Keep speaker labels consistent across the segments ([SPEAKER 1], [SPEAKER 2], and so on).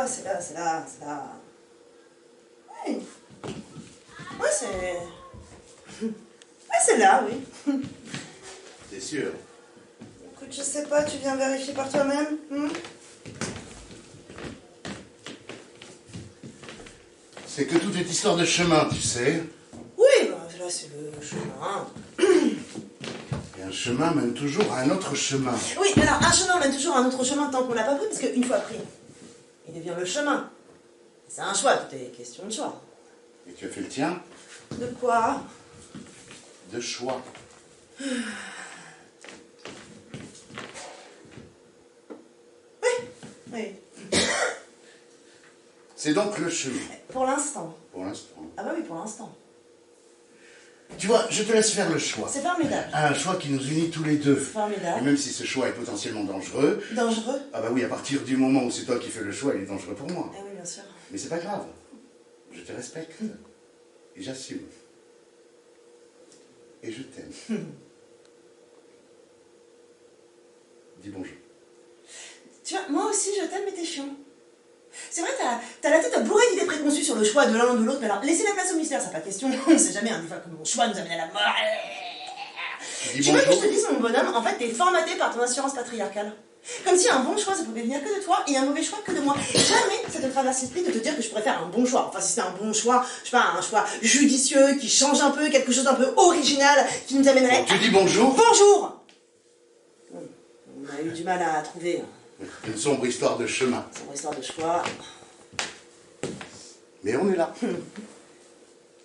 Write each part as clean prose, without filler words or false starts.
[SPEAKER 1] c'est là, c'est là, c'est là. Oui. Ouais, c'est... Ouais, c'est là, oui.
[SPEAKER 2] T'es sûr?
[SPEAKER 1] Écoute, je sais pas, tu viens vérifier par toi-même.
[SPEAKER 2] C'est que tout est histoire de chemin, tu sais.
[SPEAKER 1] Oui, bah, là, c'est le chemin.
[SPEAKER 2] Et un chemin mène toujours à un autre chemin.
[SPEAKER 1] Oui, alors, un chemin mène toujours à un autre chemin tant qu'on l'a pas pris, parce qu'une fois pris, il devient le chemin. C'est un choix, tout est question de choix.
[SPEAKER 2] Et tu as fait le tien?
[SPEAKER 1] De quoi?
[SPEAKER 2] De choix.
[SPEAKER 1] Oui.
[SPEAKER 2] C'est donc le chemin.
[SPEAKER 1] Pour l'instant.
[SPEAKER 2] Pour l'instant.
[SPEAKER 1] Ah bah oui, pour l'instant.
[SPEAKER 2] Tu vois, je te laisse faire le choix.
[SPEAKER 1] C'est formidable.
[SPEAKER 2] Un choix qui nous unit tous les deux.
[SPEAKER 1] C'est formidable.
[SPEAKER 2] Et même si ce choix est potentiellement dangereux...
[SPEAKER 1] Dangereux?
[SPEAKER 2] Ah bah oui, à partir du moment où c'est toi qui fais le choix, il est dangereux pour moi.
[SPEAKER 1] Ah oui, bien sûr.
[SPEAKER 2] Mais c'est pas grave. Je te respecte. Et j'assume. Et je t'aime. Dis bonjour.
[SPEAKER 1] Tu vois, moi aussi je t'aime, mais t'es chiant. C'est vrai, t'as la tête bourrée d'idées préconçues sur le choix de l'un ou de l'autre, mais alors laissez la place au mystère, ça pas de question. On sait jamais, des fois que mon choix nous amène à la mort.
[SPEAKER 2] Dis
[SPEAKER 1] Tu veux que je
[SPEAKER 2] bonjour.
[SPEAKER 1] te dise, mon bonhomme, en fait, t'es formaté par ton assurance patriarcale. Comme si un bon choix, ça pouvait venir que de toi, et un mauvais choix que de moi. Jamais ça te traverse l'esprit de te dire que je pourrais faire un bon choix. Enfin, si c'est un bon choix, je sais pas, un choix judicieux, qui change un peu, quelque chose d'un peu original, qui nous amènerait...
[SPEAKER 2] Tu dis bonjour.
[SPEAKER 1] Bonjour. On a eu du mal à trouver...
[SPEAKER 2] Une sombre histoire de chemin.
[SPEAKER 1] C'est une histoire de choix.
[SPEAKER 2] Mais on est là.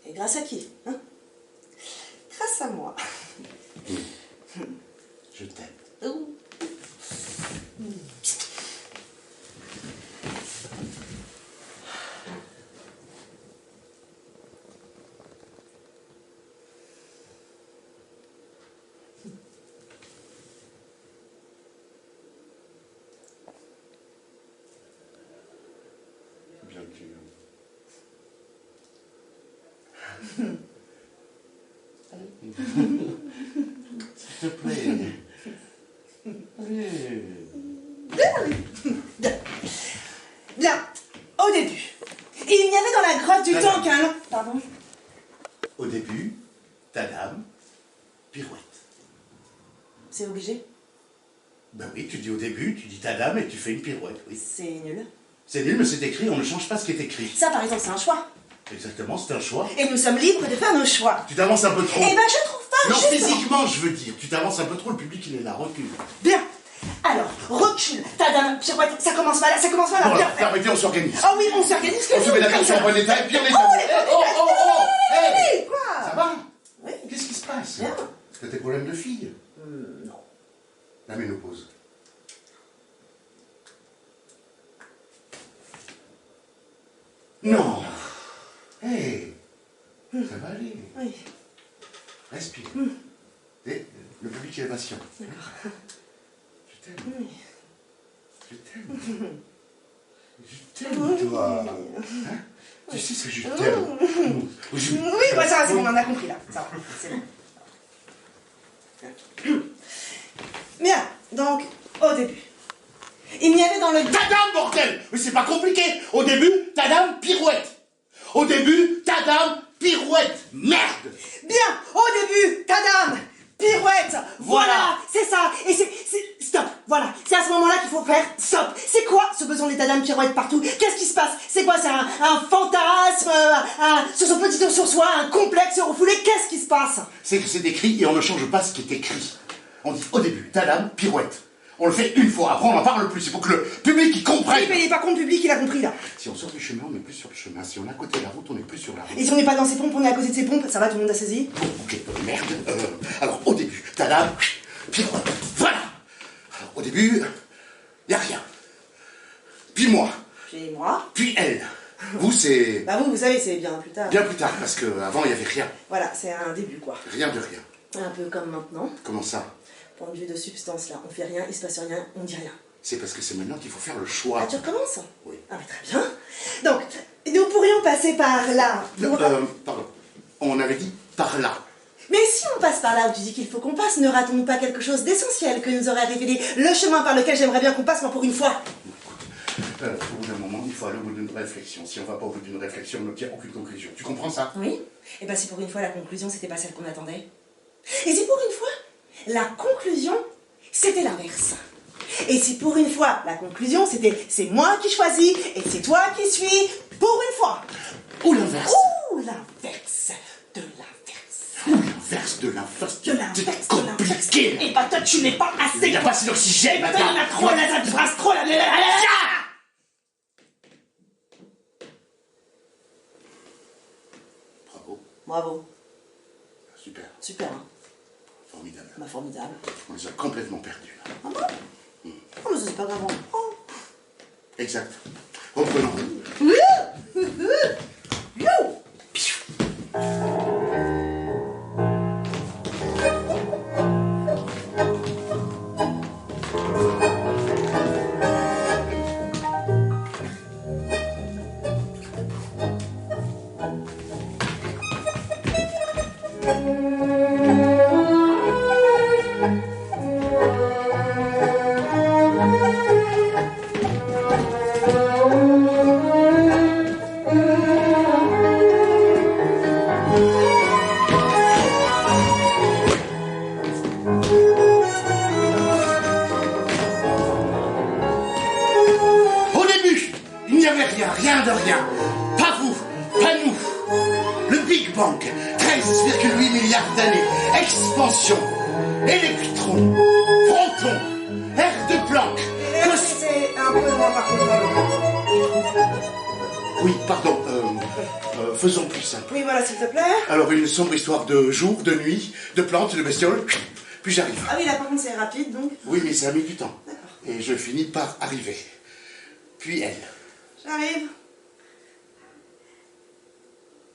[SPEAKER 1] Et grâce à qui, hein? Grâce à moi.
[SPEAKER 2] Je t'aime.
[SPEAKER 1] Ouh.
[SPEAKER 2] Bien sûr. S'il te plaît. Allez.
[SPEAKER 1] Bien, au début, il y avait dans la grotte du temps qu'un... Pardon?
[SPEAKER 2] Au début, ta dame, pirouette.
[SPEAKER 1] C'est obligé?
[SPEAKER 2] Ben oui, tu dis au début, tu dis ta dame et tu fais une pirouette, oui.
[SPEAKER 1] C'est nul.
[SPEAKER 2] C'est nul, mais c'est écrit, on ne change pas ce qui est écrit.
[SPEAKER 1] Ça, par exemple, c'est un choix.
[SPEAKER 2] Exactement, c'est un choix.
[SPEAKER 1] Et nous sommes libres de faire nos choix.
[SPEAKER 2] Tu t'avances un peu trop.
[SPEAKER 1] Eh ben, je trouve pas,
[SPEAKER 2] Non,
[SPEAKER 1] justement.
[SPEAKER 2] physiquement, je veux dire. Tu t'avances un peu trop, le public, il est là, recule.
[SPEAKER 1] Bien. Alors, recule. Ta dame, pirouette, ça commence mal, ça commence mal.
[SPEAKER 2] Bon,
[SPEAKER 1] Bien.
[SPEAKER 2] alors, arrêtez, on s'organise.
[SPEAKER 1] Ah oui, on s'organise que
[SPEAKER 2] On se met d'accord sur un point d'état et puis on est
[SPEAKER 1] Hey, quoi?
[SPEAKER 2] Ça va?
[SPEAKER 1] Oui.
[SPEAKER 2] Qu'est-ce qui se passe?
[SPEAKER 1] Bien.
[SPEAKER 2] Est-ce que t'as des problèmes de fille?
[SPEAKER 1] Non.
[SPEAKER 2] La ménopause. Non. Hé, ça va aller.
[SPEAKER 1] Oui.
[SPEAKER 2] Respire. Et le public est patient. Je t'aime.
[SPEAKER 1] Oui.
[SPEAKER 2] Je t'aime. Je t'aime, toi. Hein? Tu sais ce que je t'aime.
[SPEAKER 1] Oui, bah ça, c'est bon, on en a compris là. Ça va, c'est bon. Bien, donc, au début, il y avait dans le...
[SPEAKER 2] Ta dame, bordel! Mais c'est pas compliqué! Au début, ta dame, pirouette! Au début, ta dame, pirouette! Merde!
[SPEAKER 1] Bien, au début, ta dame, pirouette, voilà, c'est ça, et c'est, stop, voilà, c'est à ce moment-là qu'il faut faire stop. C'est quoi ce besoin des ta dame pirouette partout? Qu'est-ce qui se passe? C'est quoi, c'est un fantasme, sur son petit tour sur soi, un complexe refoulé? Qu'est-ce qui se passe?
[SPEAKER 2] C'est que c'est écrit et on ne change pas ce qui est écrit. On dit au début, ta dame, pirouette. On le fait une fois, après on n'en parle plus, c'est pour que le public y comprenne.
[SPEAKER 1] Il est pas con, le public, il a compris là.
[SPEAKER 2] Si on sort du chemin, on n'est plus sur le chemin. Si on est à côté de la route, on n'est plus sur la route.
[SPEAKER 1] Et si on n'est pas dans ses pompes, on est à côté de ses pompes, ça va, tout le monde a saisi?
[SPEAKER 2] Ok, merde. Alors, au début, ta dame, pirouette. Voilà. Alors, au début, y a rien. Puis moi.
[SPEAKER 1] Puis moi.
[SPEAKER 2] Puis elle. Vous, c'est
[SPEAKER 1] Bah vous savez, c'est bien plus tard.
[SPEAKER 2] bien plus tard, parce qu'avant, il n'y avait rien.
[SPEAKER 1] Voilà, c'est un début quoi.
[SPEAKER 2] Rien de rien.
[SPEAKER 1] Un peu comme maintenant.
[SPEAKER 2] Comment ça?
[SPEAKER 1] Point de vue de substance là, on fait rien, il se passe rien, on dit rien.
[SPEAKER 2] C'est parce que c'est maintenant qu'il faut faire le choix.
[SPEAKER 1] Ah, tu recommences?
[SPEAKER 2] Oui.
[SPEAKER 1] Ah mais très bien. Donc, nous pourrions passer par là.
[SPEAKER 2] Pardon. On avait dit par là.
[SPEAKER 1] Mais si on passe par là où tu dis qu'il faut qu'on passe, ne ratons-nous pas quelque chose d'essentiel que nous aurait révélé le chemin par lequel j'aimerais bien qu'on passe, moi pour une fois?
[SPEAKER 2] Au bout d'un moment, il il faut aller au bout d'une réflexion. Si on va pas au bout d'une réflexion, on n'obtient aucune conclusion. Tu comprends ça?
[SPEAKER 1] Oui. Et ben si pour une fois la conclusion c'était pas celle qu'on attendait. Et si pour une fois la conclusion c'était l'inverse. Et si pour une fois la conclusion c'était c'est moi qui choisis et c'est toi qui suis pour une fois.
[SPEAKER 2] Ou l'inverse.
[SPEAKER 1] Ou l'inverse de l'inverse.
[SPEAKER 2] Ou l'inverse de l'inverse.
[SPEAKER 1] De l'inverse,
[SPEAKER 2] C'est compliqué.
[SPEAKER 1] Et bah toi tu n'es pas assez.
[SPEAKER 2] Il n'y a pas assez d'oxygène,
[SPEAKER 1] Toi,
[SPEAKER 2] madame.
[SPEAKER 1] il y en a trop, la phrase trop, la.
[SPEAKER 2] Bravo.
[SPEAKER 1] Bravo.
[SPEAKER 2] Super.
[SPEAKER 1] Super, hein.
[SPEAKER 2] Formidable.
[SPEAKER 1] Bah formidable.
[SPEAKER 2] On les a complètement perdus, là.
[SPEAKER 1] Ah bon? Oh mais ça, c'est pas grave. Oh.
[SPEAKER 2] Exact. Reprenons. Au début, il n'y avait rien, rien de rien. Pas vous, pas nous. Le Big Bang, 13,8 milliards d'années, expansion, électrons, protons, air de Planck,
[SPEAKER 1] C'est un peu loin par contre.
[SPEAKER 2] Oui, pardon, faisons plus simple.
[SPEAKER 1] Oui voilà s'il te plaît.
[SPEAKER 2] Alors, une sombre histoire de jour, de nuit, de plantes, de bestioles, puis j'arrive.
[SPEAKER 1] Ah oui là par contre c'est rapide donc.
[SPEAKER 2] Oui, mais ça a mis du temps.
[SPEAKER 1] D'accord.
[SPEAKER 2] Et je finis par arriver. Puis elle,
[SPEAKER 1] J'arrive.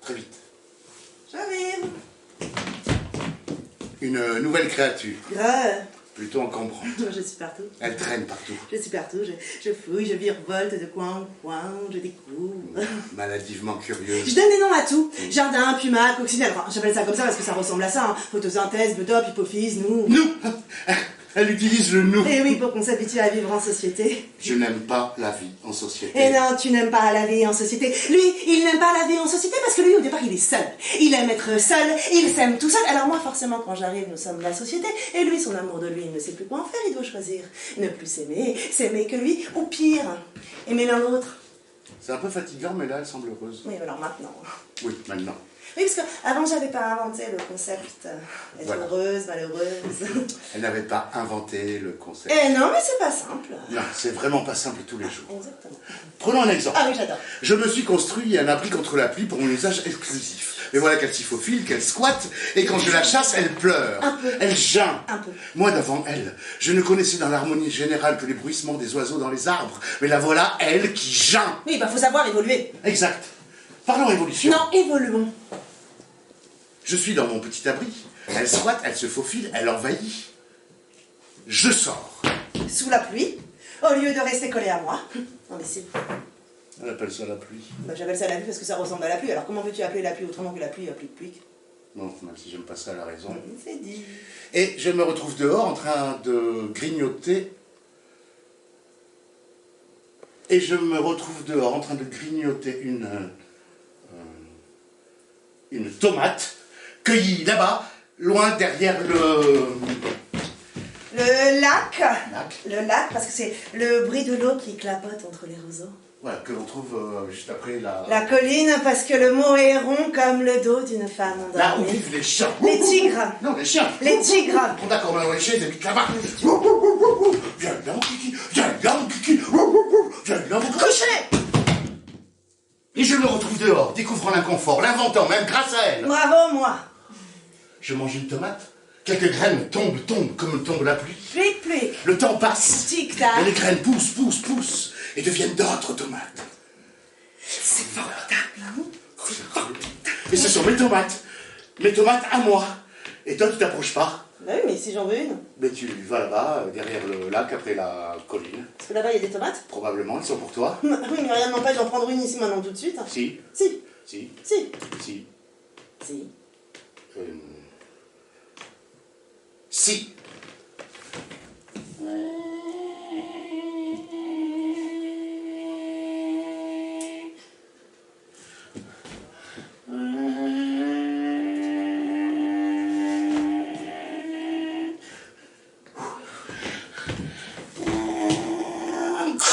[SPEAKER 2] très vite.
[SPEAKER 1] J'arrive.
[SPEAKER 2] Une nouvelle créature,
[SPEAKER 1] Grave.
[SPEAKER 2] plutôt encombrante.
[SPEAKER 1] Je suis partout.
[SPEAKER 2] Elle traîne partout.
[SPEAKER 1] Je suis partout, je fouille, je virevolte de coin en coin, je découvre.
[SPEAKER 2] Maladivement curieuse.
[SPEAKER 1] Je donne des noms à tout. Jardin, puma, coccinelle. Enfin, j'appelle ça comme ça parce que ça ressemble à ça. Hein. Photosynthèse, Bedop, hypophyse, nous.
[SPEAKER 2] Nous. Elle utilise le nous.
[SPEAKER 1] Et oui, pour qu'on s'habitue à vivre en société.
[SPEAKER 2] Je n'aime pas la vie en société.
[SPEAKER 1] Et non, tu n'aimes pas la vie en société. Lui, il n'aime pas la vie en société parce que lui, au départ, il est seul. Il aime être seul, il s'aime tout seul. Alors moi, forcément, quand j'arrive, nous sommes la société. Et lui, son amour de lui, il ne sait plus quoi en faire. Il doit choisir. Ne plus s'aimer, s'aimer que lui, ou pire, aimer l'un l'autre.
[SPEAKER 2] C'est un peu fatigant, mais là, elle semble heureuse.
[SPEAKER 1] Oui, alors maintenant.
[SPEAKER 2] Oui, maintenant.
[SPEAKER 1] Oui, parce qu'avant, j'avais pas inventé le concept être
[SPEAKER 2] Voilà.
[SPEAKER 1] heureuse, malheureuse.
[SPEAKER 2] Elle n'avait pas inventé le concept.
[SPEAKER 1] Eh non, mais c'est pas simple.
[SPEAKER 2] Non, c'est vraiment pas simple tous les jours.
[SPEAKER 1] Exactement.
[SPEAKER 2] Prenons un exemple.
[SPEAKER 1] Ah oui, j'adore.
[SPEAKER 2] Je me suis construit un abri contre la pluie pour mon usage exclusif. Mais voilà qu'elle s'y faufile, qu'elle squatte, et quand je la chasse, elle pleure.
[SPEAKER 1] Un peu.
[SPEAKER 2] Elle geint.
[SPEAKER 1] Un peu.
[SPEAKER 2] Moi, d'avant elle, je ne connaissais dans l'harmonie générale que les bruissements des oiseaux dans les arbres. Mais la voilà, elle, qui geint.
[SPEAKER 1] Oui, bah faut savoir évoluer.
[SPEAKER 2] Exact. Parlons évolution.
[SPEAKER 1] Non, évoluons.
[SPEAKER 2] Je suis dans mon petit abri. Elle squatte, elle se faufile, elle envahit. Je sors.
[SPEAKER 1] Sous la pluie, au lieu de rester collé à moi. Imbécile.
[SPEAKER 2] Elle appelle ça la pluie.
[SPEAKER 1] Bah, j'appelle ça la pluie parce que ça ressemble à la pluie. Alors comment veux-tu appeler la pluie autrement que la pluie applique pluie?
[SPEAKER 2] Non, même si j'aime pas ça, elle a raison.
[SPEAKER 1] C'est dit.
[SPEAKER 2] Et je me retrouve dehors en train de grignoter. Et je me retrouve dehors en train de grignoter une tomate cueillie là-bas, loin derrière le
[SPEAKER 1] Le lac.
[SPEAKER 2] lac.
[SPEAKER 1] Le lac, parce que c'est le bruit de l'eau qui clapote entre les roseaux.
[SPEAKER 2] Voilà, que l'on trouve juste après
[SPEAKER 1] La colline, parce que le mot est rond comme le dos d'une femme
[SPEAKER 2] là où
[SPEAKER 1] endormie.
[SPEAKER 2] vivent les chiens.
[SPEAKER 1] Les tigres.
[SPEAKER 2] Non, les chiens.
[SPEAKER 1] Les tigres.
[SPEAKER 2] Bon, d'accord, maintenant les chiens, ils habitent là-bas. Viens là, mon kiki. Viens là, mon kiki. Viens là, mon kiki.
[SPEAKER 1] Couchez.
[SPEAKER 2] Et je me retrouve dehors, découvrant l'inconfort, l'inventant, même grâce à elle.
[SPEAKER 1] Bravo, moi.
[SPEAKER 2] Je mange une tomate. Quelques graines tombent comme tombe la pluie.
[SPEAKER 1] Plic, plic.
[SPEAKER 2] Le temps passe.
[SPEAKER 1] Tic-tac.
[SPEAKER 2] Et les graines poussent et deviennent d'autres tomates.
[SPEAKER 1] C'est formidable.
[SPEAKER 2] Et ce sont mes tomates à moi. Et toi, tu t'approches pas.
[SPEAKER 1] Bah oui, mais si j'en veux une.
[SPEAKER 2] Mais tu vas là-bas, derrière le lac, après la colline.
[SPEAKER 1] Parce que là-bas, il y a des tomates.
[SPEAKER 2] Probablement, elles sont pour toi.
[SPEAKER 1] Oui, mais rien ne m'empêche d'en prendre une ici maintenant tout de suite.
[SPEAKER 2] Si,
[SPEAKER 1] Si.
[SPEAKER 2] si,
[SPEAKER 1] Si.
[SPEAKER 2] si.
[SPEAKER 1] Si.
[SPEAKER 2] Si.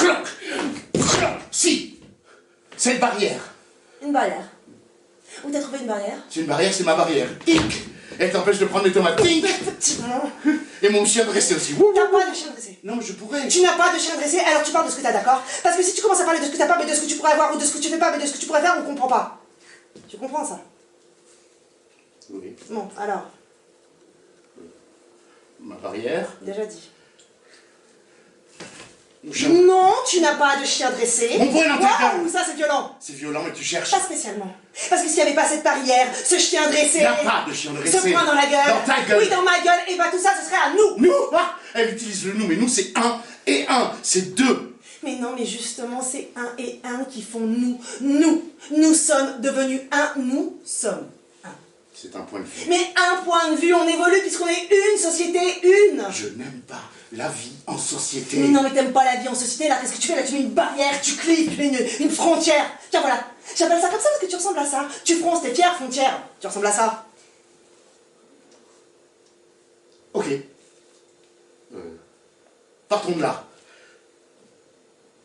[SPEAKER 2] Cloc. Cloc. Si. Cette barrière.
[SPEAKER 1] Une barrière. Où t'as trouvé une barrière?
[SPEAKER 2] C'est une barrière, c'est ma barrière. Tink. Elle t'empêche de prendre mes tomates. Tink. Et mon chien dressé aussi.
[SPEAKER 1] T'as pas de chien dressé.
[SPEAKER 2] Non, mais je pourrais.
[SPEAKER 1] Tu n'as pas de chien dressé, alors tu parles de ce que t'as, d'accord? Parce que si tu commences à parler de ce que t'as pas, mais de ce que tu pourrais avoir, ou de ce que tu fais pas, mais de ce que tu pourrais faire, on comprend pas. Tu comprends ça?
[SPEAKER 2] Oui.
[SPEAKER 1] Bon, alors,
[SPEAKER 2] Ma barrière.
[SPEAKER 1] déjà dit.
[SPEAKER 2] Mon chien.
[SPEAKER 1] Non, tu n'as pas de chien dressé.
[SPEAKER 2] Mon poing dans ta gueule.
[SPEAKER 1] Waouh, ça c'est violent.
[SPEAKER 2] C'est violent, mais tu cherches.
[SPEAKER 1] Pas spécialement. Parce que s'il n'y avait pas cette barrière, ce chien dressé...
[SPEAKER 2] Il n'y a pas de chien dressé.
[SPEAKER 1] Ce poing dans la gueule.
[SPEAKER 2] Dans ta gueule.
[SPEAKER 1] Oui, dans ma gueule. Et bah tout ça, ce serait à nous.
[SPEAKER 2] Nous. Ah, elle utilise le nous, mais nous c'est un et un. C'est deux.
[SPEAKER 1] Mais non, mais justement, c'est un et un qui font nous. Nous sommes devenus un. Nous sommes un.
[SPEAKER 2] C'est un point de vue.
[SPEAKER 1] Mais un point de vue, on évolue puisqu'on est une société, une.
[SPEAKER 2] Je n'aime pas la vie en société.
[SPEAKER 1] Mais non, mais t'aimes pas la vie en société, là, qu'est-ce que tu fais? Là, tu mets une barrière, tu cliques, tu mets une frontière. Tiens, voilà. J'appelle ça comme ça parce que tu ressembles à ça. Tu fronces tes fières frontières. Tu ressembles à ça.
[SPEAKER 2] Ok. Partons de là.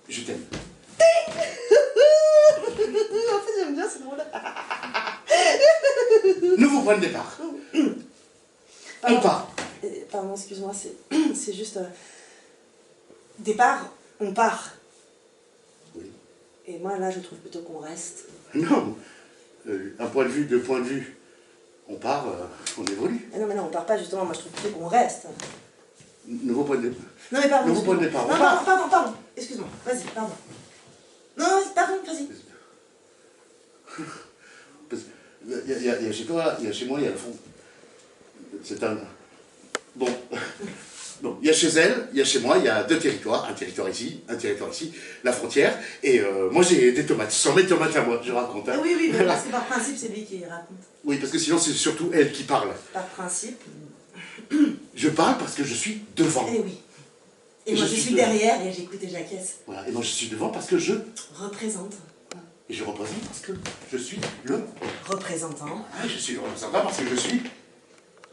[SPEAKER 2] Je t'aime.
[SPEAKER 1] En fait, j'aime bien ce mot-là.
[SPEAKER 2] Nouveau point de départ. On part.
[SPEAKER 1] Pardon, excuse-moi, c'est juste... Départ, on part.
[SPEAKER 2] Oui.
[SPEAKER 1] Et moi, là, je trouve plutôt qu'on reste.
[SPEAKER 2] Non. Un point de vue, deux points de vue. On part, on évolue.
[SPEAKER 1] Ah non, mais non, on part pas, justement. Moi, je trouve plutôt qu'on reste.
[SPEAKER 2] Nouveau point de départ.
[SPEAKER 1] Non, mais pardon.
[SPEAKER 2] Nouveau point de départ. On
[SPEAKER 1] Non,
[SPEAKER 2] part.
[SPEAKER 1] pardon. Excuse-moi. Vas-y, pardon. Non, pardon, vas-y.
[SPEAKER 2] Parce que il y a chez toi, il y a chez moi, il y a le fond. C'est un... Bon. Bon, il y a chez elle, il y a chez moi, il y a deux territoires. Un territoire ici, la frontière. Et moi, j'ai des tomates. Ce sont mes tomates à moi, je raconte. Hein.
[SPEAKER 1] Oui, mais parce que par principe, c'est lui qui raconte.
[SPEAKER 2] Oui, parce que sinon, c'est surtout elle qui parle.
[SPEAKER 1] Par principe.
[SPEAKER 2] Je parle parce que je suis devant.
[SPEAKER 1] Eh oui. Et moi, je suis derrière et j'écoute et j'acquiesce.
[SPEAKER 2] Voilà, et moi, je suis devant parce que je...
[SPEAKER 1] Représente.
[SPEAKER 2] Et je représente parce que je suis le...
[SPEAKER 1] Représentant.
[SPEAKER 2] Ah, je suis le représentant parce que je suis...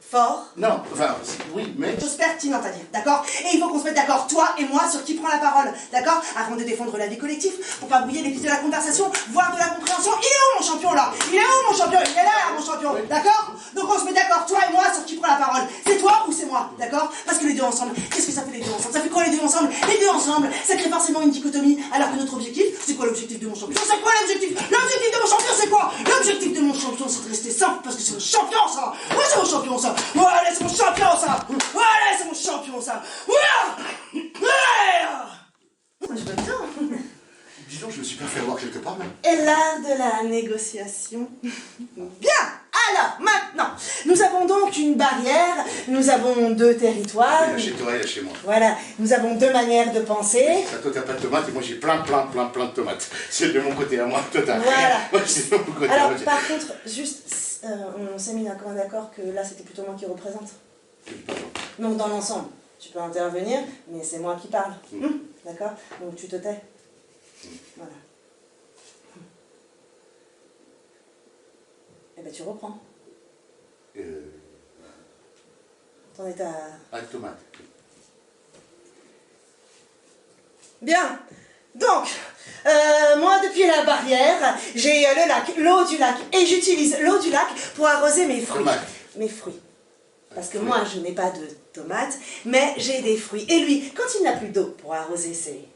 [SPEAKER 1] Fort.
[SPEAKER 2] Non, enfin, oui, mais...
[SPEAKER 1] Chose pertinente à dire, d'accord? Et il faut qu'on se mette d'accord, toi et moi, sur qui prend la parole, d'accord? Afin de défendre la vie collective, pour pas brouiller les pistes de la conversation, voire de la compréhension. Il est où mon champion là? Il est où mon champion? Il est là mon champion, d'accord? Donc on se met d'accord, toi et moi, sur qui prend la parole. C'est toi ou c'est moi, d'accord? Parce que les deux ensemble, qu'est-ce que ça fait les deux ensemble? Ça fait quoi les deux ensemble? Les deux ensemble, ça crée forcément une dichotomie, alors que notre objectif, c'est quoi l'objectif de mon champion? C'est quoi l'objectif? L'objectif de mon champion, c'est quoi? L'objectif de mon champion, c'est de rester simple, parce que c'est mon champion ça! Ouais, c'est mon champion ça! Ouais, allez, c'est mon champion ça! Ouais, allez, c'est mon champion ça! Ouais! Ouais! Je veux bien.
[SPEAKER 2] Dis donc, je me suis pas fait avoir quelque part, même.
[SPEAKER 1] Et l'art de la négociation. Bien! Alors, maintenant, nous avons donc une barrière, nous avons deux territoires.
[SPEAKER 2] Il y a chez toi, il y a chez moi.
[SPEAKER 1] Voilà, nous avons deux manières de penser.
[SPEAKER 2] Toi, t'as pas de tomates et moi, j'ai plein de tomates. C'est de mon côté à moi, total.
[SPEAKER 1] Voilà.
[SPEAKER 2] Moi, c'est de mon côté à
[SPEAKER 1] Alors,
[SPEAKER 2] moi.
[SPEAKER 1] par contre, juste, on s'est mis d'accord que là, c'était plutôt moi qui représente. Donc, dans l'ensemble, tu peux intervenir, mais c'est moi qui parle. D'accord? Donc, tu te tais. Voilà. Et ben, tu reprends. T'en es à...
[SPEAKER 2] tomate.
[SPEAKER 1] Bien. Donc, moi, depuis la barrière, j'ai le lac, l'eau du lac, et j'utilise l'eau du lac pour arroser mes fruits.
[SPEAKER 2] Tomate.
[SPEAKER 1] Mes fruits. Parce que moi, je n'ai pas de tomates, mais j'ai des fruits. Et lui, quand il n'a plus d'eau pour arroser ses...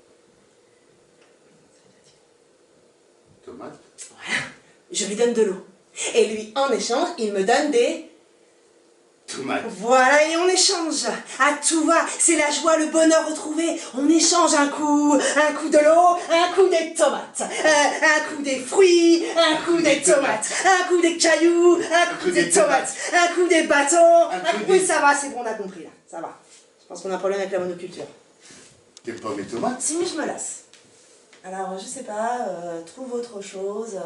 [SPEAKER 2] Tomate.
[SPEAKER 1] Voilà. Je lui donne de l'eau. Et lui, en échange, il me donne des...
[SPEAKER 2] Tomate.
[SPEAKER 1] Voilà, et on échange. À tout va, c'est la joie, le bonheur retrouvé. On échange un coup de l'eau, un coup des tomates, un coup des fruits, un coup des tomates, un coup des cailloux, un coup des tomates, un coup des bâtons. Oui, ça va, c'est bon, on a compris là, ça va. Je pense qu'on a un problème avec la monoculture.
[SPEAKER 2] T'aimes pas mes tomates?
[SPEAKER 1] Si, mais je me lasse. Alors, je sais pas, trouve autre chose.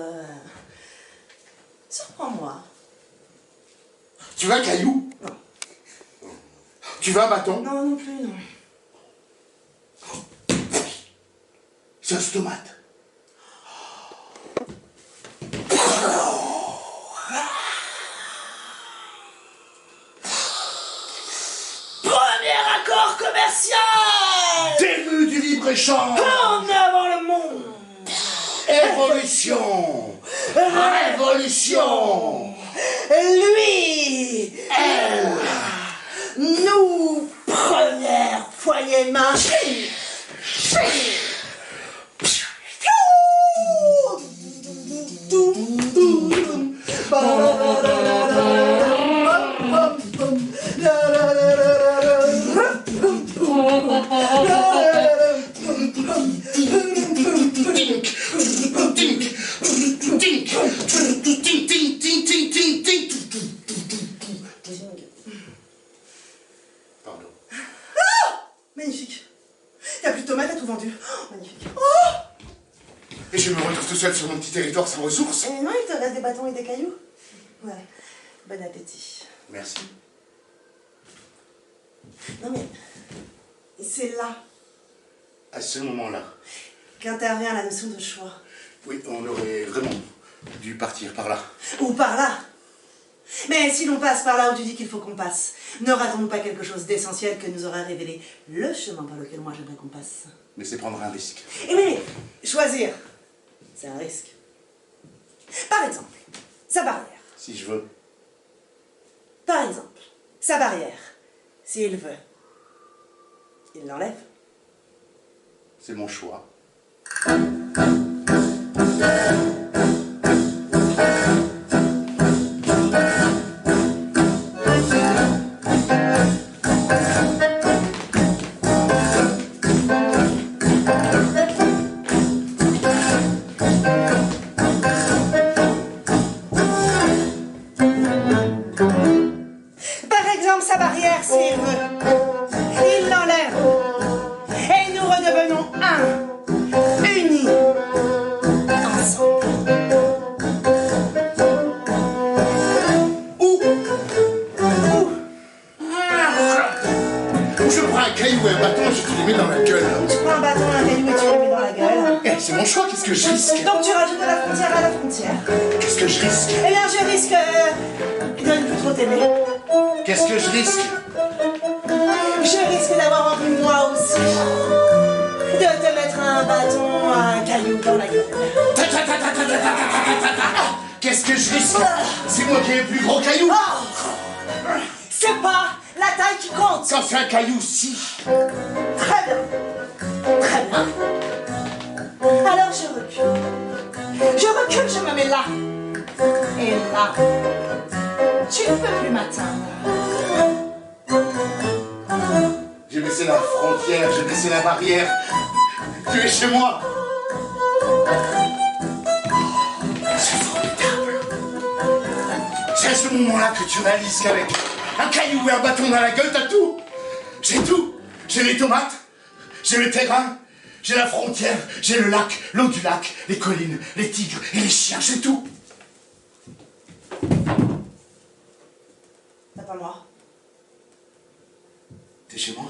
[SPEAKER 1] Surprends-moi.
[SPEAKER 2] Tu veux un caillou?
[SPEAKER 1] Non.
[SPEAKER 2] Tu veux un bâton?
[SPEAKER 1] Non, non plus, non.
[SPEAKER 2] Sauce tomate.
[SPEAKER 1] Premier accord commercial!
[SPEAKER 2] Début du libre libre-échange.
[SPEAKER 1] En avant le monde.
[SPEAKER 2] Évolution. Révolution.
[SPEAKER 1] Lui.
[SPEAKER 2] Elle.
[SPEAKER 1] Nous. Première poignée de main.
[SPEAKER 2] Pardon.
[SPEAKER 1] Magnifique. T'as plus de tomates, t'as tout vendu. Oh, magnifique.
[SPEAKER 2] Et je me retrouve tout seul sur mon petit territoire sans ressources.
[SPEAKER 1] Et non, il te reste des bâtons et des cailloux. Ouais. Bon appétit.
[SPEAKER 2] Merci.
[SPEAKER 1] Non mais, c'est là
[SPEAKER 2] À ce moment-là,
[SPEAKER 1] qu'intervient la notion de choix.
[SPEAKER 2] oui, on aurait vraiment dû partir par là.
[SPEAKER 1] Ou par là. Mais si l'on passe par là où tu dis qu'il faut qu'on passe, ne ratons-nous pas quelque chose d'essentiel que nous aura révélé le chemin par lequel moi j'aimerais qu'on passe?
[SPEAKER 2] Mais c'est prendre un risque.
[SPEAKER 1] Et oui, choisir, c'est un risque. Par exemple, sa barrière.
[SPEAKER 2] Si je veux.
[SPEAKER 1] Par exemple, sa barrière. S'il veut, il l'enlève.
[SPEAKER 2] C'est mon choix.
[SPEAKER 1] Par exemple, sa barrière, s'il veut, il l'enlève. Et nous redevenons un, unis, ensemble.
[SPEAKER 2] Ou je prends un caillou et un bâton et je te les mets dans la gueule.
[SPEAKER 1] Tu prends un bâton, un caillou et tu le mets dans la gueule.
[SPEAKER 2] Eh, c'est mon choix, qu'est-ce que je risque?
[SPEAKER 1] Donc tu rajoutes de la frontière à la frontière.
[SPEAKER 2] Qu'est-ce que je risque?
[SPEAKER 1] Eh bien, je risque de ne plus trop t'aimer.
[SPEAKER 2] Qu'est-ce que je risque?
[SPEAKER 1] Je risque d'avoir envie, moi aussi, de te mettre un bâton, un caillou dans la gueule.
[SPEAKER 2] Qu'est-ce que je risque? C'est moi qui ai le plus gros caillou.
[SPEAKER 1] Oh, c'est pas la taille qui compte.
[SPEAKER 2] Quand c'est un caillou, si.
[SPEAKER 1] Très bien. Très bien. Alors je recule. Je recule, je me mets là. Et là, tu ne peux plus m'atteindre.
[SPEAKER 2] J'ai baissé la frontière, j'ai baissé la barrière. Tu es chez moi. C'est formidable. C'est à ce moment-là que tu réalises qu'avec un caillou et un bâton dans la gueule, t'as tout. J'ai tout. J'ai les tomates, j'ai le terrain, j'ai la frontière, j'ai le lac, l'eau du lac, les collines, les tigres et les chiens, j'ai tout.
[SPEAKER 1] T'as pas moi.
[SPEAKER 2] T'es chez moi?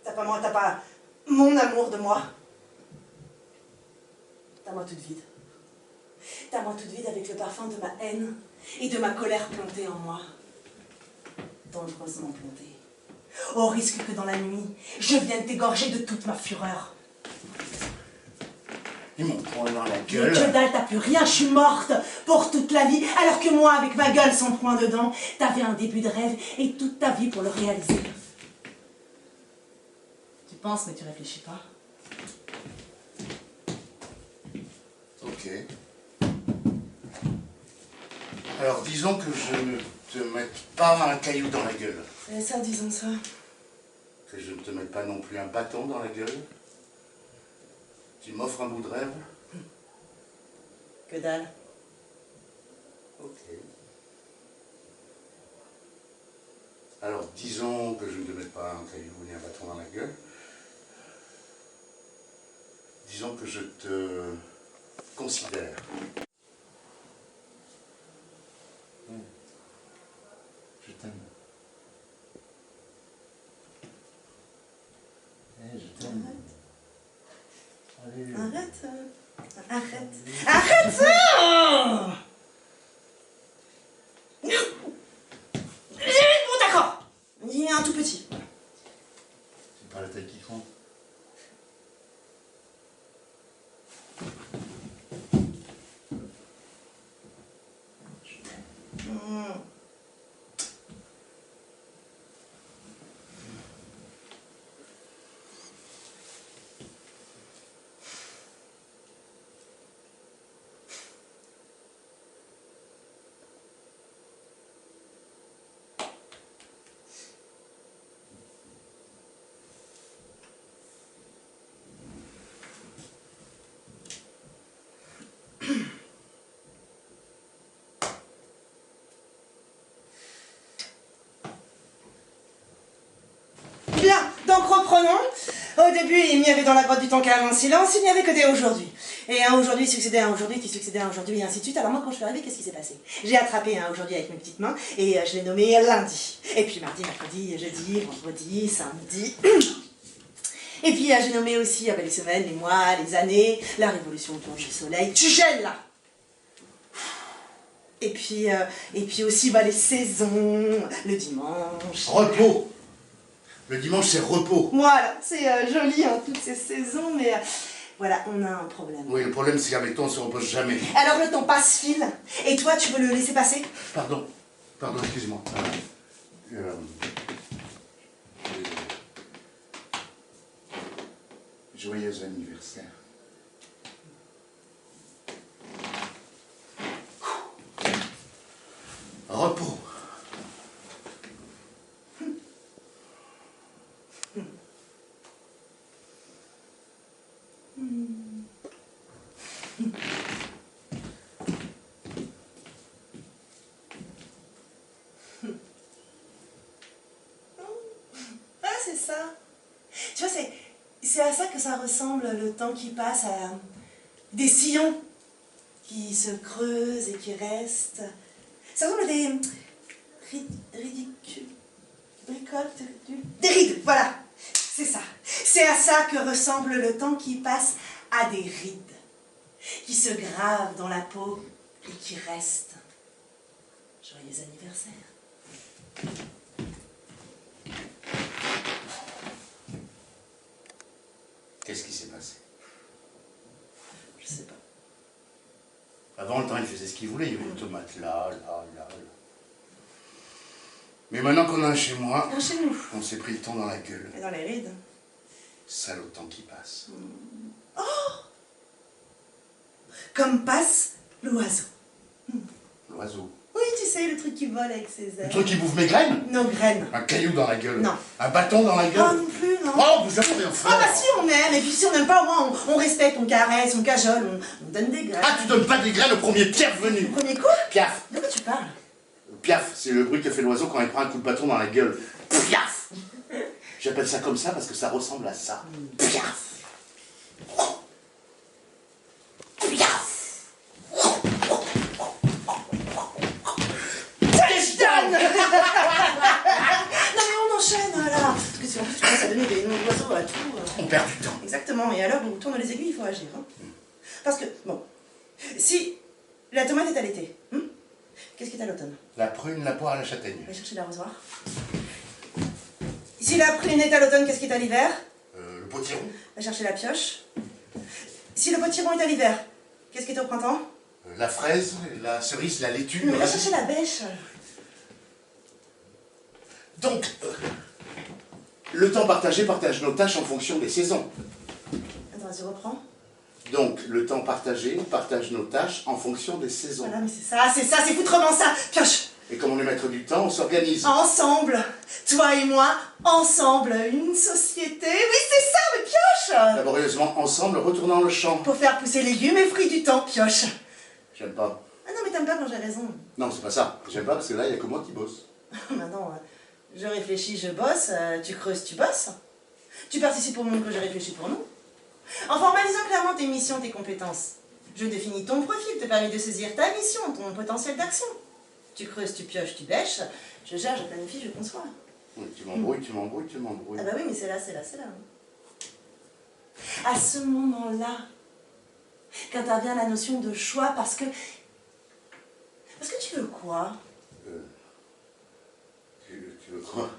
[SPEAKER 1] T'as pas moi, t'as pas mon amour de moi. T'as moi toute vide. T'as moi toute vide avec le parfum de ma haine et de ma colère plantée en moi. Dangereusement plantée. Au risque que dans la nuit, je vienne t'égorger de toute ma fureur.
[SPEAKER 2] Ils m'ont poing dans la
[SPEAKER 1] Mais
[SPEAKER 2] gueule.
[SPEAKER 1] que dalle, t'as plus rien, je suis morte pour toute la vie. Alors que moi, avec ma gueule sans point dedans, t'avais un début de rêve et toute ta vie pour le réaliser. Tu penses, mais tu réfléchis pas.
[SPEAKER 2] Ok. Alors disons que je ne te mette pas un caillou dans la gueule.
[SPEAKER 1] C'est ça, disons ça.
[SPEAKER 2] Que je ne te mette pas non plus un bâton dans la gueule. Tu m'offres un bout de rêve.
[SPEAKER 1] Que dalle.
[SPEAKER 2] Ok. Alors disons que je ne te mette pas un caillou ni un bâton dans la gueule. Disons que je te considère. Je t'aime. Je t'aime. Allez.
[SPEAKER 1] Arrête. Arrête. Arrête ça. Bon, d'accord. Il est un tout petit.
[SPEAKER 2] C'est pas le taille qu'ils font.
[SPEAKER 1] Bien, donc reprenons. Au début, il n'y avait dans la grotte du temps qu'un silence, il n'y avait que des aujourd'hui. Et un aujourd'hui succédait à un aujourd'hui, qui succédait à un aujourd'hui, et ainsi de suite. Alors moi, quand je suis arrivée, qu'est-ce qui s'est passé? J'ai attrapé un aujourd'hui avec mes petites mains, et je l'ai nommé lundi. Et puis mardi, mercredi, jeudi, vendredi, samedi... Et puis j'ai nommé aussi les semaines, les mois, les années, la révolution autour du soleil. Tu gèles là! Et puis aussi les saisons, le dimanche.
[SPEAKER 2] Repos. Le dimanche, c'est repos.
[SPEAKER 1] Voilà, c'est joli, hein, toutes ces saisons, mais voilà, on a un problème.
[SPEAKER 2] Oui, le problème, c'est qu'avec toi, on se repose jamais.
[SPEAKER 1] Alors le temps passe file, et toi, tu veux le laisser passer?
[SPEAKER 2] Pardon, excuse-moi. Joyeux anniversaire. Repos.
[SPEAKER 1] Ah, c'est ça. Tu vois, c'est à ça que ça ressemble, le temps qui passe, à des sillons qui se creusent et qui restent. Ça ressemble à des ridicules, des rides, voilà. C'est ça. C'est à ça que ressemble le temps qui passe, à des rides qui se gravent dans la peau et qui restent. Joyeux anniversaire.
[SPEAKER 2] Qu'est-ce qui s'est passé?
[SPEAKER 1] Je sais pas.
[SPEAKER 2] Avant, le temps, il faisait ce qu'il voulait. Il y avait des tomates là. Mais maintenant qu'on a un chez moi,
[SPEAKER 1] Chez nous.
[SPEAKER 2] on s'est pris le temps dans la gueule.
[SPEAKER 1] Et dans les rides.
[SPEAKER 2] Salaud temps qui passe.
[SPEAKER 1] Oh! Comme passe l'oiseau.
[SPEAKER 2] L'oiseau.
[SPEAKER 1] Oui, tu sais, le truc qui vole avec ses ailes.
[SPEAKER 2] Le truc qui bouffe mes graines?
[SPEAKER 1] Nos graines.
[SPEAKER 2] Un caillou dans la gueule?
[SPEAKER 1] Non.
[SPEAKER 2] Un bâton dans la gueule?
[SPEAKER 1] Ah, non plus, non.
[SPEAKER 2] Oh, vous avez rien fait.
[SPEAKER 1] Ah, bah si, on aime. Et puis si on n'aime pas, au moins, on respecte, on caresse, on cajole, on donne des graines.
[SPEAKER 2] Ah, tu donnes pas des graines au premier piaf venu?
[SPEAKER 1] Le premier coup?
[SPEAKER 2] Piaf.
[SPEAKER 1] De quoi tu parles?
[SPEAKER 2] Piaf, c'est le bruit que fait l'oiseau quand il prend un coup de bâton dans la gueule. Piaf. J'appelle ça comme ça parce que ça ressemble à ça. Piaf. Piaf.
[SPEAKER 1] Touchdown. Non mais on enchaîne là. Parce que si en plus tu commences à donner des noms d'oiseaux à tout.
[SPEAKER 2] On perd du temps.
[SPEAKER 1] Exactement, et à l'heure où on tourne les aiguilles, il faut agir. Hein. Parce que, bon, si la tomate est à l'été, qu'est-ce qui est à l'automne?
[SPEAKER 2] La prune, la poire, la châtaigne.
[SPEAKER 1] Va chercher l'arrosoir. Si la prune est à l'automne, qu'est-ce qui est à l'hiver?
[SPEAKER 2] Le potiron.
[SPEAKER 1] Va chercher la pioche. Si le potiron est à l'hiver, qu'est-ce qui est au printemps?
[SPEAKER 2] La fraise, la cerise, la laitue.
[SPEAKER 1] Va chercher la bêche.
[SPEAKER 2] Donc, le temps partagé partage nos tâches en fonction des saisons.
[SPEAKER 1] Attends, vas-y, reprends.
[SPEAKER 2] Donc, le temps partagé partage nos tâches en fonction des saisons.
[SPEAKER 1] Voilà, mais c'est foutrement ça. Pioche.
[SPEAKER 2] Et comme on est maître du temps, on s'organise.
[SPEAKER 1] Ensemble, toi et moi, ensemble, une société. Oui, c'est ça, mais pioche.
[SPEAKER 2] Laborieusement, ensemble, retournant le champ.
[SPEAKER 1] Pour faire pousser légumes et fruits du temps, pioche.
[SPEAKER 2] J'aime pas.
[SPEAKER 1] Ah non, mais t'aimes pas quand j'ai raison.
[SPEAKER 2] Non, c'est pas ça. J'aime pas parce que là, il y a que moi qui bosse.
[SPEAKER 1] Maintenant, je réfléchis, je bosse, tu creuses, tu bosses. Tu participes au monde que je réfléchis pour nous. En formalisant clairement tes missions, tes compétences, je définis ton profil, te permets de saisir ta mission, ton potentiel d'action. Tu creuses, tu pioches, tu bêches, je gère, je planifie, je conçois.
[SPEAKER 2] Oui, tu m'embrouilles, tu m'embrouilles, tu m'embrouilles.
[SPEAKER 1] Ah bah oui, mais c'est là. À ce moment-là, qu'intervient la notion de choix, parce que tu veux quoi?
[SPEAKER 2] Tu veux quoi?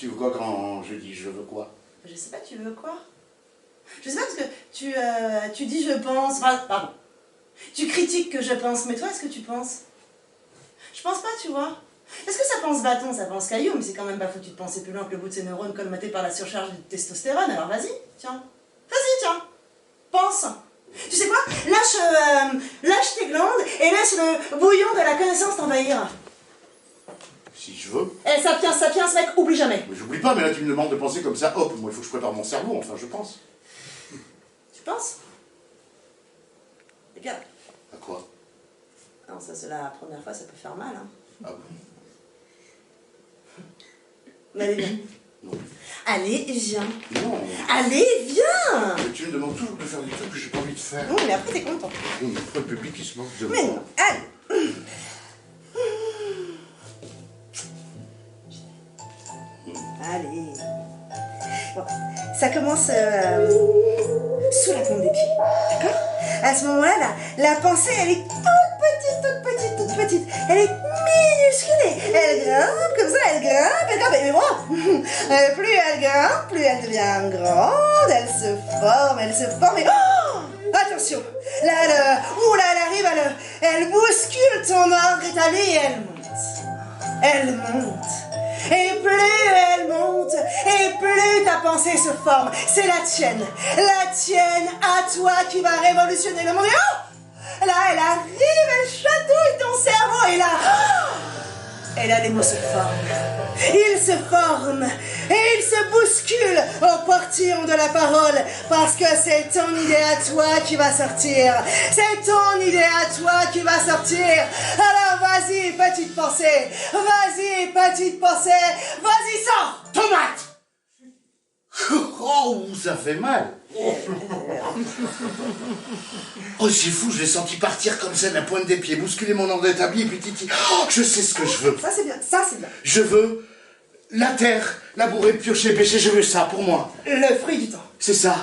[SPEAKER 2] Tu veux quoi quand je dis je veux quoi?
[SPEAKER 1] Je sais pas, tu veux quoi? Je sais pas parce que tu dis je pense... Enfin, pardon. Tu critiques que je pense, mais toi, est-ce que tu penses? Je pense pas, tu vois. Est-ce que ça pense bâton, ça pense caillou, mais c'est quand même pas foutu de penser plus loin que le bout de ses neurones colmatés par la surcharge de testostérone, alors vas-y, tiens. Vas-y, tiens. Pense. Tu sais quoi? Lâche tes glandes et laisse le bouillon de la connaissance t'envahir.
[SPEAKER 2] Si je veux.
[SPEAKER 1] Eh, sapiens, mec, oublie jamais.
[SPEAKER 2] Mais j'oublie pas, mais là tu me demandes de penser comme ça, hop, moi il faut que je prépare mon cerveau, enfin je pense.
[SPEAKER 1] Tu penses? Regarde.
[SPEAKER 2] À quoi?
[SPEAKER 1] Non, ça c'est la première fois, ça peut faire mal, hein.
[SPEAKER 2] Ah bon?
[SPEAKER 1] Allez, viens.
[SPEAKER 2] Non.
[SPEAKER 1] Allez, viens.
[SPEAKER 2] Non.
[SPEAKER 1] Allez, viens.
[SPEAKER 2] Mais tu me demandes toujours de faire des trucs que j'ai pas envie de faire.
[SPEAKER 1] Oui, mais après t'es content.
[SPEAKER 2] Oui, mais pas le public qui se moque de moi.
[SPEAKER 1] Mais non, allez. Allez. Bon, ça commence sous la plante des pieds, d'accord? À ce moment-là, la pensée, elle est toute petite. Elle est minuscule. Elle grimpe comme ça, elle grimpe. Mais bon, plus elle grimpe, plus elle devient grande. Elle se forme. Et oh, attention, là, elle arrive, elle bouscule ton ordre établi et elle monte. Et plus elle monte, et plus ta pensée se forme. C'est la tienne à toi qui va révolutionner le monde. Et oh, là, elle arrive, elle chatouille ton cerveau, et là, les mots se forment. Ils se forment, et ils se bousculent au portillon de la parole, parce que c'est ton idée à toi qui va sortir. C'est ton idée à toi qui va sortir. Alors vas-y, petite pensée. Vas-y, sors.
[SPEAKER 2] Tomate! Oh, ça fait mal! Oh, c'est fou, je l'ai senti partir comme ça d'un pointe des pieds, bousculer mon ordre établi et puis titi. Oh, je sais ce que je veux.
[SPEAKER 1] Ça c'est bien.
[SPEAKER 2] Je veux la terre, labourer, piocher, bêcher, je veux ça pour moi.
[SPEAKER 1] Le fruit du temps.
[SPEAKER 2] C'est ça,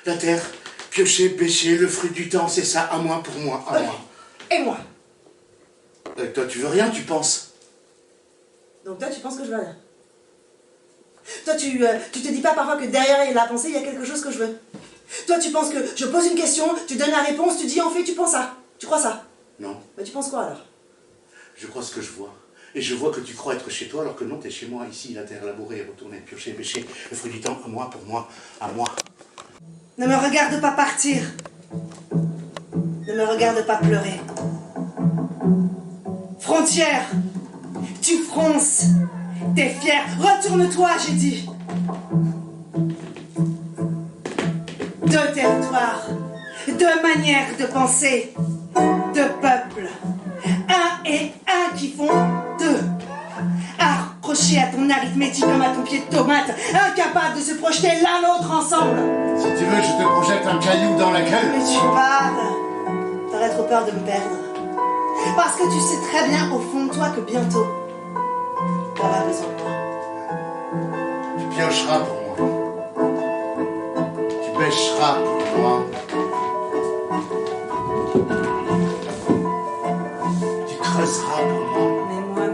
[SPEAKER 2] la terre, piocher, bêcher, le fruit du temps, c'est ça, à moi, pour moi, à moi.
[SPEAKER 1] Et moi?
[SPEAKER 2] Toi, tu veux rien, tu penses?
[SPEAKER 1] Donc toi, tu penses que je veux rien? Toi, tu te dis pas parfois que derrière la pensée, il y a quelque chose que je veux? Toi, tu penses que je pose une question, tu donnes la réponse, tu dis en fait, tu penses ça? Tu crois ça?
[SPEAKER 2] Non.
[SPEAKER 1] Mais tu penses quoi alors?
[SPEAKER 2] Je crois ce que je vois. Et je vois que tu crois être chez toi, alors que non, t'es chez moi, ici, la terre, labourer, retourner, piocher, bêcher, le fruit du temps, à moi, pour moi, à moi.
[SPEAKER 1] Ne me regarde pas partir. Ne me regarde pas pleurer. Frontière, tu fronces. T'es fier. Retourne-toi, j'ai dit. Deux territoires, deux manières de penser, deux peuples. Un et un qui font deux. Accrochés à ton arithmétique comme à ton pied de tomate, incapables de se projeter l'un l'autre ensemble.
[SPEAKER 2] Si tu veux, je te projette un caillou dans la gueule.
[SPEAKER 1] Mais tu parles. T'aurais trop peur de me perdre. Parce que tu sais très bien au fond de toi que bientôt, t'auras besoin de moi.
[SPEAKER 2] Tu piocheras pour moi. Tu bêcheras pour moi. Tu creuseras pour moi.
[SPEAKER 1] Mais moi,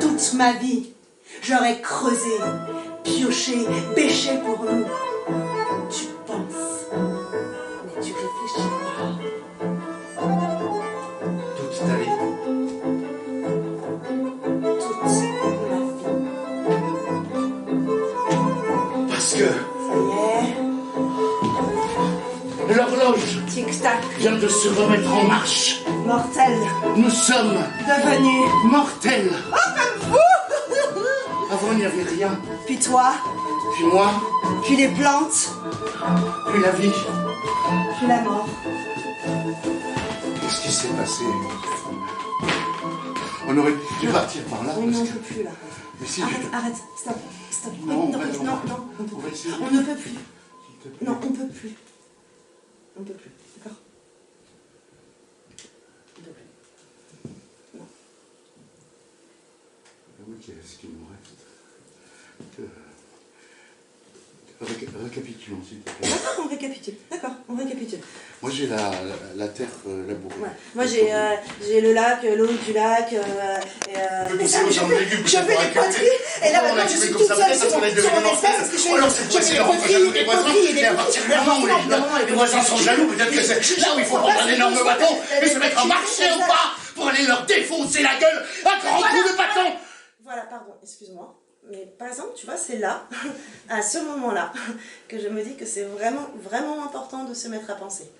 [SPEAKER 1] toute ma vie, j'aurais creusé, pioché, bêché pour nous. Tu penses, mais tu réfléchis pas.
[SPEAKER 2] Toute ta vie.
[SPEAKER 1] Toute ma vie.
[SPEAKER 2] Parce que
[SPEAKER 1] Ça y est,
[SPEAKER 2] l'horloge
[SPEAKER 1] tic-tac,
[SPEAKER 2] vient de se remettre en marche.
[SPEAKER 1] mortel,
[SPEAKER 2] Nous sommes
[SPEAKER 1] devenu.
[SPEAKER 2] mortels.
[SPEAKER 1] Oh, comme fou.
[SPEAKER 2] Avant, il n'y avait rien.
[SPEAKER 1] Puis toi,
[SPEAKER 2] Puis moi,
[SPEAKER 1] puis les plantes,
[SPEAKER 2] puis la vie.
[SPEAKER 1] puis la mort.
[SPEAKER 2] Qu'est-ce qui s'est passé? On aurait dû partir par là.
[SPEAKER 1] Oui,
[SPEAKER 2] parce
[SPEAKER 1] non, on
[SPEAKER 2] que...
[SPEAKER 1] peut plus là.
[SPEAKER 2] Mais si,
[SPEAKER 1] Arrête, stop.
[SPEAKER 2] Non,
[SPEAKER 1] non,
[SPEAKER 2] on va-
[SPEAKER 1] non,
[SPEAKER 2] on va essayer.
[SPEAKER 1] on ne peut plus.
[SPEAKER 2] S'il te plaît.
[SPEAKER 1] Non, on peut plus. On peut plus, d'accord? On peut plus. Non.
[SPEAKER 2] Oui, qu'est-ce qu'il nous reste? Récapitulons, s'il te plaît.
[SPEAKER 1] D'accord, on récapitule. D'accord, on récapitule.
[SPEAKER 2] Moi, j'ai la terre labourée.
[SPEAKER 1] Ouais. Moi, j'ai le lac, l'eau du lac,
[SPEAKER 2] Mais c'est aux gens de légumes que
[SPEAKER 1] je fais des poteries, et là, maintenant, je suis toute seule sur mon espace, parce que je fais des poteries, des poteries, et à partir du moment où
[SPEAKER 2] les voisins sont jaloux, peut-être que c'est là où il faut prendre un énorme bâton et se mettre en marché ou pas pour aller leur défoncer la gueule à grand coup de bâton.
[SPEAKER 1] Voilà, pardon, excuse-moi. Mais par exemple, tu vois, c'est là, à ce moment-là, que je me dis que c'est vraiment, vraiment important de se mettre à penser.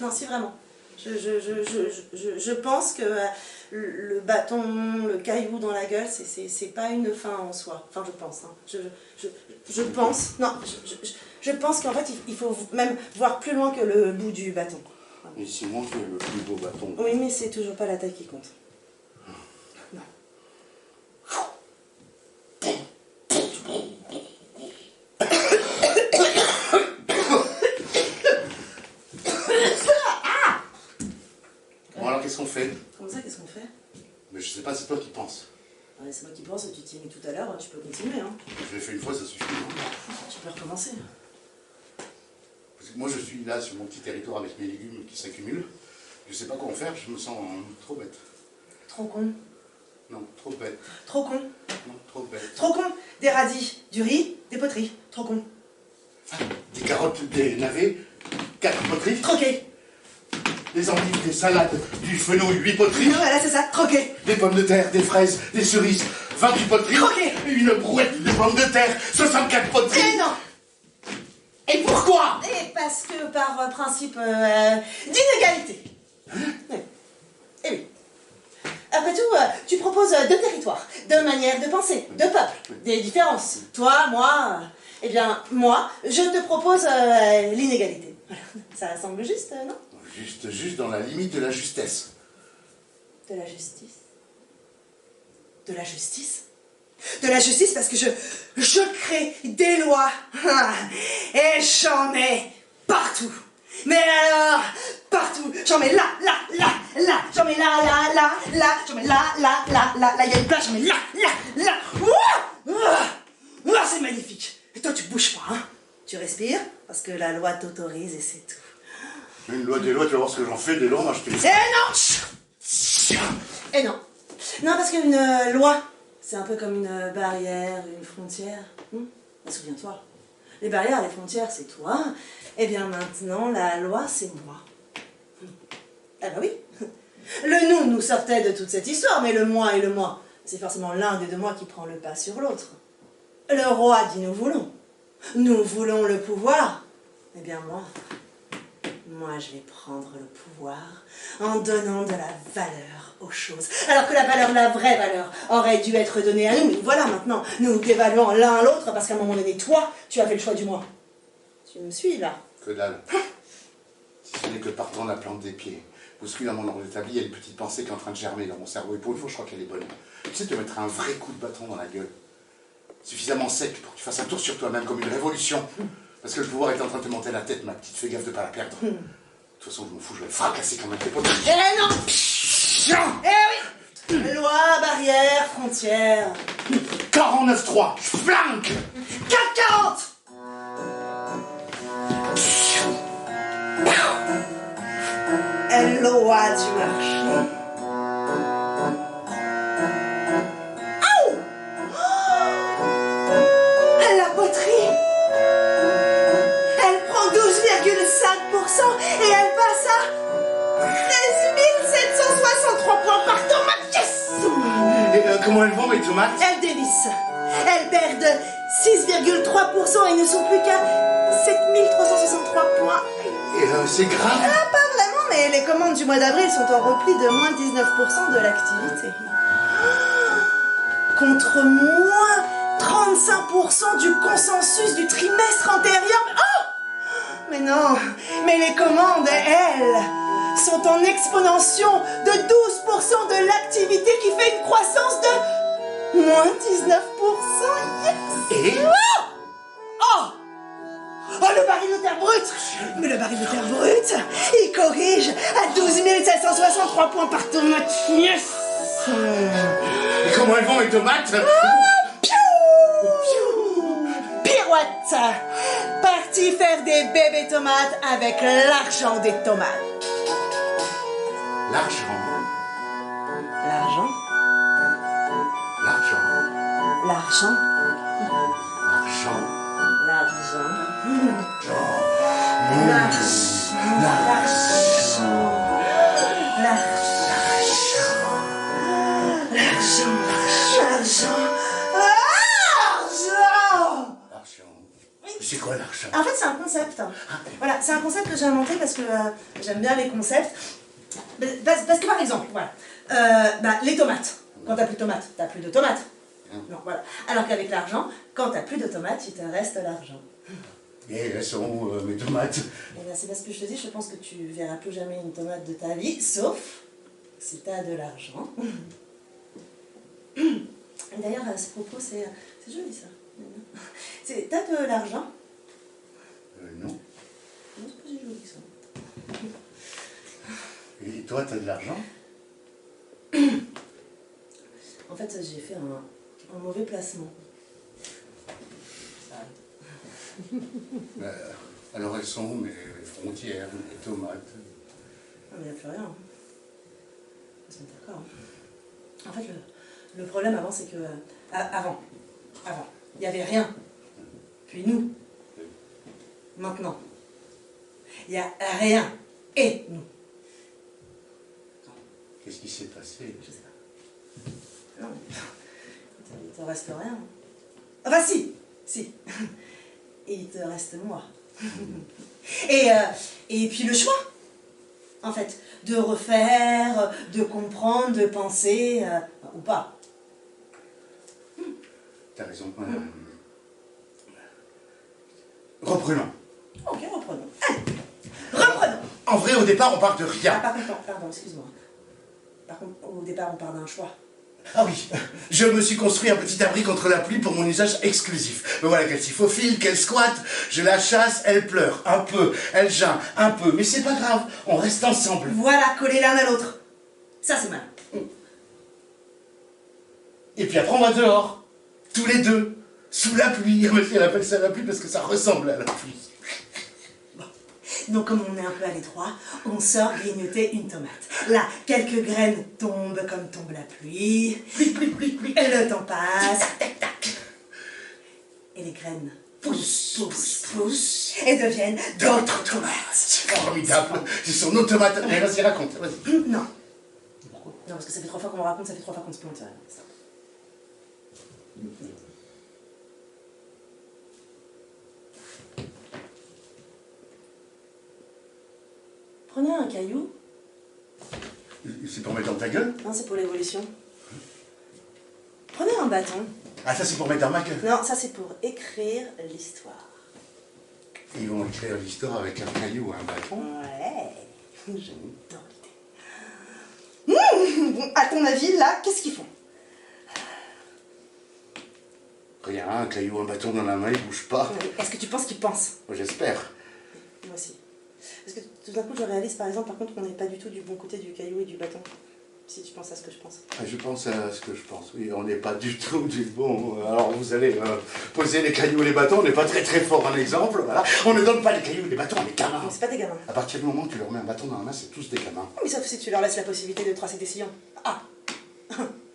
[SPEAKER 1] Non, si vraiment. Je pense que le bâton, le caillou dans la gueule, c'est pas une fin en soi. Enfin, je pense. Hein. Je pense. Non, je pense qu'en fait, il faut même voir plus loin que le bout du bâton.
[SPEAKER 2] Et si moi, j'ai le plus beau bâton.
[SPEAKER 1] Oui, mais c'est toujours pas la taille qui compte. Non.
[SPEAKER 2] Bon, alors qu'est-ce qu'on fait?
[SPEAKER 1] Comment ça, qu'est-ce qu'on fait?
[SPEAKER 2] Mais je sais pas, c'est toi qui penses.
[SPEAKER 1] Ouais, c'est moi qui pense, tu t'y es mis tout à l'heure, tu peux continuer. Hein.
[SPEAKER 2] Je l'ai fait une fois, ça suffit.
[SPEAKER 1] Tu peux recommencer.
[SPEAKER 2] Parce que moi, je suis là sur mon petit territoire avec mes légumes qui s'accumulent. Je sais pas quoi en faire, je me sens trop bête.
[SPEAKER 1] Trop con.
[SPEAKER 2] Non, trop bête.
[SPEAKER 1] Trop con.
[SPEAKER 2] Non, trop bête.
[SPEAKER 1] Trop con. Des radis, du riz, des poteries. Trop con.
[SPEAKER 2] Ah, des carottes, des navets, 4 poteries.
[SPEAKER 1] Troqué.
[SPEAKER 2] Des endives, des salades, du fenouil, 8 poteries.
[SPEAKER 1] Voilà, c'est ça, troqué.
[SPEAKER 2] Des pommes de terre, des fraises, des cerises, 28 poteries.
[SPEAKER 1] Troqué.
[SPEAKER 2] Une brouette de pommes de terre, 64 poteries.
[SPEAKER 1] Et non.
[SPEAKER 2] Et pourquoi?
[SPEAKER 1] Et parce que par principe d'inégalité. Oui. Et oui. Après tout, tu proposes deux territoires, deux manières de penser, deux peuples, des différences. Toi, moi, eh bien, moi, je te propose l'inégalité. Voilà. Ça semble juste, non?
[SPEAKER 2] Juste dans la limite de la justesse.
[SPEAKER 1] De la justice. De la justice? De la justice parce que je crée des lois. Et j'en mets partout. Mais alors, partout. J'en mets là, j'en mets là, j'en mets là, il y a une place, j'en mets là. Ouah, c'est magnifique. Et toi, tu bouges pas, hein. Tu respires, parce que la loi t'autorise et c'est tout.
[SPEAKER 2] Une loi des lois, tu vas voir ce que j'en fais des lois, moi je te
[SPEAKER 1] Et non. Et non. Non, parce qu'une loi, c'est un peu comme une barrière, une frontière. Souviens-toi. Les barrières, les frontières, c'est toi. Eh bien maintenant, la loi, c'est moi. Ah bah oui. Le nous sortait de toute cette histoire, mais le moi et le moi, c'est forcément l'un des deux moi qui prend le pas sur l'autre. Le roi dit nous voulons. Nous voulons le pouvoir. Eh bien moi je vais prendre le pouvoir en donnant de la valeur aux choses. Alors que la valeur, la vraie valeur, aurait dû être donnée à nous. Mais voilà maintenant, nous dévaluons l'un l'autre parce qu'à un moment donné, toi, tu as fait le choix du moi. Tu me suis là?
[SPEAKER 2] Que dalle. Si ce n'est que partant la plante des pieds. Bouscule dans mon ordre établi, il y a une petite pensée qui est en train de germer dans mon cerveau. Et pour une fois, je crois qu'elle est bonne. Tu sais, te mettre un vrai coup de bâton dans la gueule. Suffisamment sec pour que tu fasses un tour sur toi-même comme une révolution. Parce que le pouvoir est en train de te monter la tête, ma petite. Fais gaffe de pas la perdre. De toute façon, je m'en fous, je vais le fracasser comme un tes potes.
[SPEAKER 1] Eh non. Eh oui. Loi, barrière, frontière.
[SPEAKER 2] 49-3, je flanque.
[SPEAKER 1] 4-40. Loi du marché. Aouh! La poterie. Elle prend 12,5% et elle passe à 13 763 points par tomate. Yes!
[SPEAKER 2] Et comment elles vont, mes tomates?
[SPEAKER 1] Elles dévissent. Elles perdent 6,3% et ne sont plus qu'à 7363 points.
[SPEAKER 2] Et c'est grave.
[SPEAKER 1] Ah, pas vraiment, mais les commandes du mois d'avril sont en repli de moins 19% de l'activité. Contre moins 35% du consensus du trimestre antérieur. Oh! Mais non, mais les commandes, elles, sont en exponentiation de 12% de l'activité qui fait une croissance de moins 19%. Yes!
[SPEAKER 2] Et
[SPEAKER 1] Oh! Oh, le baril de terre brute! Mais le baril de terre brute, il corrige à 12 763 points par tomate. Yes!
[SPEAKER 2] Et comment elles vont, mes tomates?
[SPEAKER 1] Piou! Pirouette! Tu faire des bébés tomates avec l'argent des tomates.
[SPEAKER 2] L'argent.
[SPEAKER 1] L'argent?
[SPEAKER 2] L'argent.
[SPEAKER 1] L'argent?
[SPEAKER 2] L'argent.
[SPEAKER 1] L'argent.
[SPEAKER 2] C'est quoi l'argent?
[SPEAKER 1] En fait, c'est un concept. Voilà, c'est un concept que j'ai inventé parce que j'aime bien les concepts. Parce que par exemple, voilà, les tomates. Quand t'as plus de tomates, t'as plus de tomates. Non, voilà. Alors qu'avec l'argent, quand t'as plus de tomates, il te reste l'argent.
[SPEAKER 2] Et elles sont où, mes tomates?
[SPEAKER 1] Eh bien, c'est parce que je te dis, je pense que tu verras plus jamais une tomate de ta vie, sauf si t'as de l'argent. D'ailleurs, à ce propos, c'est joli ça. T'as de l'argent?
[SPEAKER 2] Non.
[SPEAKER 1] Non, c'est pas si joli ça.
[SPEAKER 2] Et toi, t'as de l'argent?
[SPEAKER 1] En fait, j'ai fait un mauvais placement. Ça arrive.
[SPEAKER 2] Alors elles sont où, mes frontières, mes tomates?
[SPEAKER 1] Non, mais il n'y a plus rien. On se met d'accord. En fait, le problème avant, c'est que... avant, il n'y avait rien. Puis nous. Maintenant. Il n'y a rien. Et nous.
[SPEAKER 2] Qu'est-ce qui s'est passé?
[SPEAKER 1] Je sais pas. Non, il te reste rien. Enfin, si. Et il te reste moi. Et puis le choix, en fait, de refaire, de comprendre, de penser, ou pas.
[SPEAKER 2] T'as raison. Reprenons.
[SPEAKER 1] Ok, reprenons. Allez, reprenons.
[SPEAKER 2] En vrai, au départ, on part de rien.
[SPEAKER 1] Par contre, pardon, excuse-moi. Par contre, au départ, on part d'un choix.
[SPEAKER 2] Ah oui, je me suis construit un petit abri contre la pluie pour mon usage exclusif. Me voilà qu'elle s'y faufile, qu'elle squatte, je la chasse, elle pleure, un peu, elle geint, un peu, mais c'est pas grave, on reste ensemble.
[SPEAKER 1] Voilà, collés l'un à l'autre. Ça, c'est mal.
[SPEAKER 2] Et puis après, on va dehors, tous les deux, sous la pluie. Elle appelle ça la pluie parce que ça ressemble à la pluie.
[SPEAKER 1] Donc, comme on est un peu à l'étroit, on sort grignoter une tomate. Là, quelques graines tombent comme tombe la pluie. Pluie. Et le temps passe. Tac, tac. Et les graines poussent. Et deviennent d'autres tomates.
[SPEAKER 2] Formidable. Ce sont nos tomates. Mais vas-y, raconte. Vas-y.
[SPEAKER 1] Non. Non, parce que ça fait 3 fois qu'on me raconte, ça fait 3 fois qu'on se plante. Prenez un caillou.
[SPEAKER 2] C'est pour mettre dans ta gueule?
[SPEAKER 1] Non, c'est pour l'évolution. Prenez un bâton.
[SPEAKER 2] Ah, ça c'est pour mettre dans ma gueule.
[SPEAKER 1] Non, ça c'est pour écrire l'histoire.
[SPEAKER 2] Ils vont écrire l'histoire avec un caillou ou un bâton.
[SPEAKER 1] Ouais. J'adore l'idée. À ton avis, là, qu'est-ce qu'ils font?
[SPEAKER 2] Rien, un caillou, un bâton dans la main, ils bougent pas.
[SPEAKER 1] Est-ce que tu penses qu'ils pensent?
[SPEAKER 2] J'espère.
[SPEAKER 1] Moi aussi. Parce que tout d'un coup, je réalise par exemple, par contre, qu'on n'est pas du tout du bon côté du caillou et du bâton. Si tu penses à ce que je pense.
[SPEAKER 2] Je pense à ce que je pense. Oui, on n'est pas du tout du bon. Alors vous allez poser les cailloux et les bâtons, on n'est pas très fort en exemple. Voilà. On ne donne pas les cailloux et les bâtons à les gamins.
[SPEAKER 1] Mais c'est pas des gamins.
[SPEAKER 2] À partir du moment où tu leur mets un bâton dans la main, c'est tous des gamins.
[SPEAKER 1] Mais sauf si tu leur laisses la possibilité de tracer des sillons. Ah.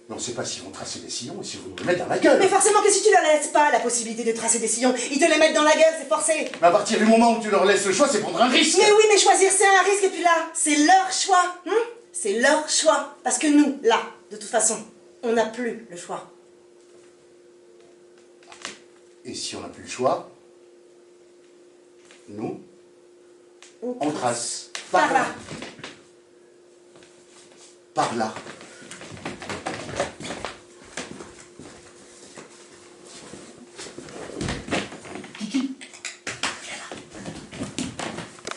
[SPEAKER 2] Mais on ne sait pas s'ils vont tracer des sillons et s'ils vont nous les mettre dans la gueule.
[SPEAKER 1] Mais forcément que si tu leur laisses pas la possibilité de tracer des sillons, ils te les mettent dans la gueule, c'est forcé.
[SPEAKER 2] Mais à partir du moment où tu leur laisses le choix, c'est prendre un risque.
[SPEAKER 1] Mais oui, mais choisir c'est un risque et puis là, c'est leur choix. C'est leur choix. Parce que nous, là, de toute façon, on n'a plus le choix.
[SPEAKER 2] Et si on n'a plus le choix, nous, on trace.
[SPEAKER 1] Par là.
[SPEAKER 2] Par là.